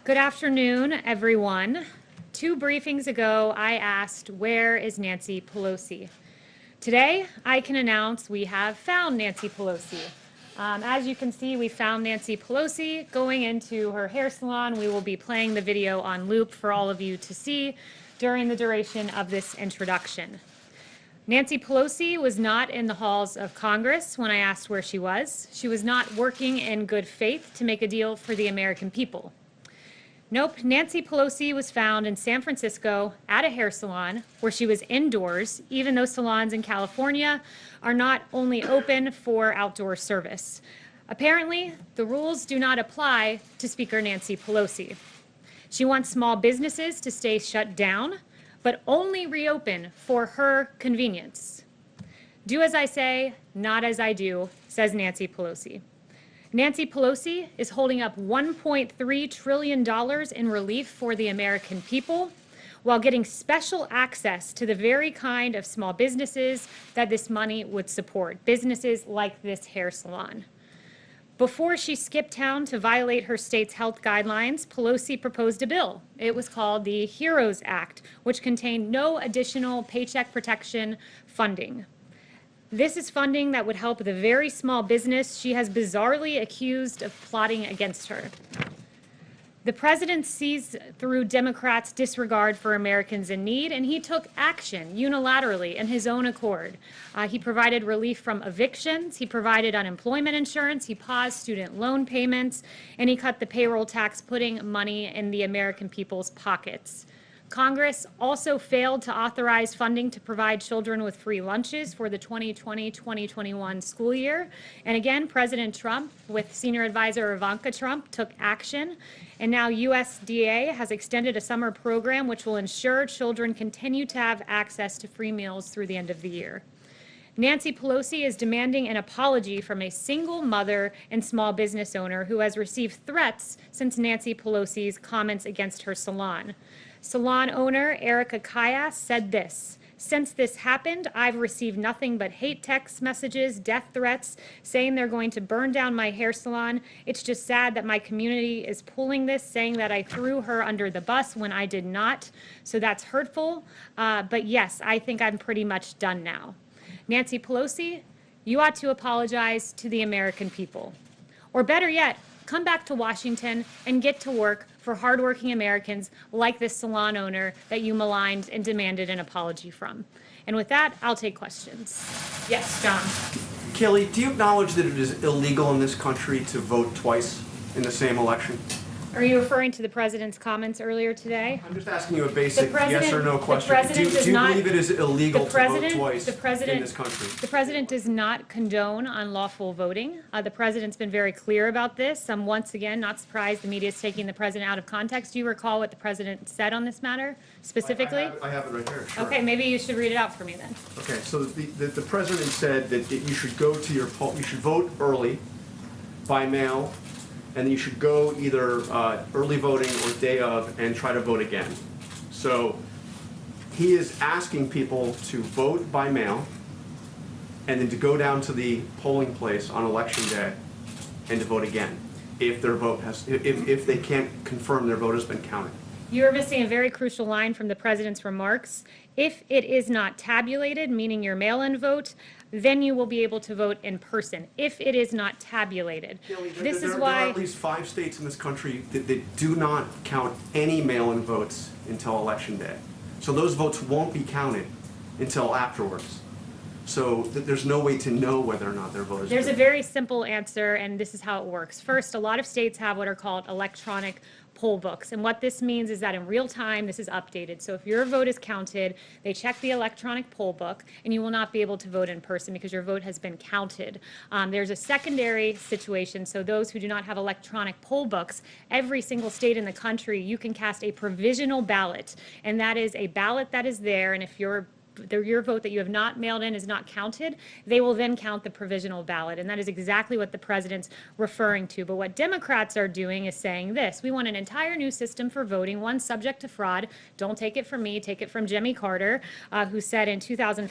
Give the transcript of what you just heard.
Good afternoon, everyone. 2 briefings ago, I asked, where is Nancy Pelosi? Today, I can announce we have found Nancy Pelosi. As you can see, we found Nancy Pelosi going into her hair salon. We will be playing the video on loop for all of you to see during the duration of this introduction. Nancy Pelosi was not in the halls of Congress when I asked where she was. She was not working in good faith to make a deal for the American people. Nope, Nancy Pelosi was found in San Francisco at a hair salon where she was indoors, even though salons in California are not only open for outdoor service. Apparently, the rules do not apply to Speaker Nancy Pelosi. She wants small businesses to stay shut down, but only reopen for her convenience. Do as I say, not as I do, says Nancy Pelosi. Nancy Pelosi is holding up $1.3 trillion in relief for the American people while getting special access to the very kind of small businesses that this money would support, businesses like this hair salon. Before she skipped town to violate her state's health guidelines, Pelosi proposed a bill. It was called the HEROES Act, which contained no additional paycheck protection funding. This is funding that would help the very small business she has bizarrely accused of plotting against her. The president sees through Democrats' disregard for Americans in need, and he took action unilaterally in his own accord. He provided relief from evictions, he provided unemployment insurance, he paused student loan payments, and he cut the payroll tax, putting money in the American people's pockets. Congress also failed to authorize funding to provide children with free lunches for the 2020-2021 school year. And again, President Trump, with senior advisor Ivanka Trump, took action. And now USDA has extended a summer program which will ensure children continue to have access to free meals through the end of the year. Nancy Pelosi is demanding an apology from a single mother and small business owner who has received threats since Nancy Pelosi's comments against her salon. Salon owner Erica Kayas said this: "Since this happened, I've received nothing but hate text messages, death threats, saying they're going to burn down my hair salon. It's just sad that my community is pulling this, saying that I threw her under the bus when I did not. So that's hurtful. But yes, I think I'm pretty much done now." Nancy Pelosi, you ought to apologize to the American people. Or better yet, come back to Washington and get to work for hardworking Americans like this salon owner that you maligned and demanded an apology from. And with that, I'll take questions. Yes, John. Kelly, do you acknowledge that it is illegal in this country to vote twice in the same election? Are you referring to the president's comments earlier today? I'm just asking you a basic yes or no question. Do you believe it is illegal to vote twice in this country? The president does not condone unlawful voting. The president's been very clear about this. I'm once again not surprised the media is taking the president out of context. Do you recall what the president said on this matter specifically? I have it right here. Sure. Okay, maybe you should read it out for me then. Okay, so the president said that you should go to your poll, you should vote early by mail, and you should go either early voting or day of and try to vote again. So he is asking people to vote by mail and then to go down to the polling place on election day and to vote again if their vote has, if they can't confirm their vote has been counted. You're missing a very crucial line from the president's remarks. If it is not tabulated, meaning your mail-in vote, then you will be able to vote in person. If it is not tabulated. There are at least 5 states in this country that do not count any mail-in votes until election day. So those votes won't be counted until afterwards. So there's no way to know whether or not their vote is. There's a very simple answer, and this is how it works. First, a lot of states have what are called electronic poll books. And what this means is that in real time, this is updated. So if your vote is counted, they check the electronic poll book, and you will not be able to vote in person because your vote has been counted. There's a secondary situation. So those who do not have electronic poll books, every single state in the country, you can cast a provisional ballot. And that is a ballot that is there, and if your vote that you have not mailed in is not counted, they will then count the provisional ballot. And that is exactly what the president's referring to. But what Democrats are doing is saying this: we want an entire new system for voting, one subject to fraud. Don't take it from me, take it from Jimmy Carter, who said in 2005,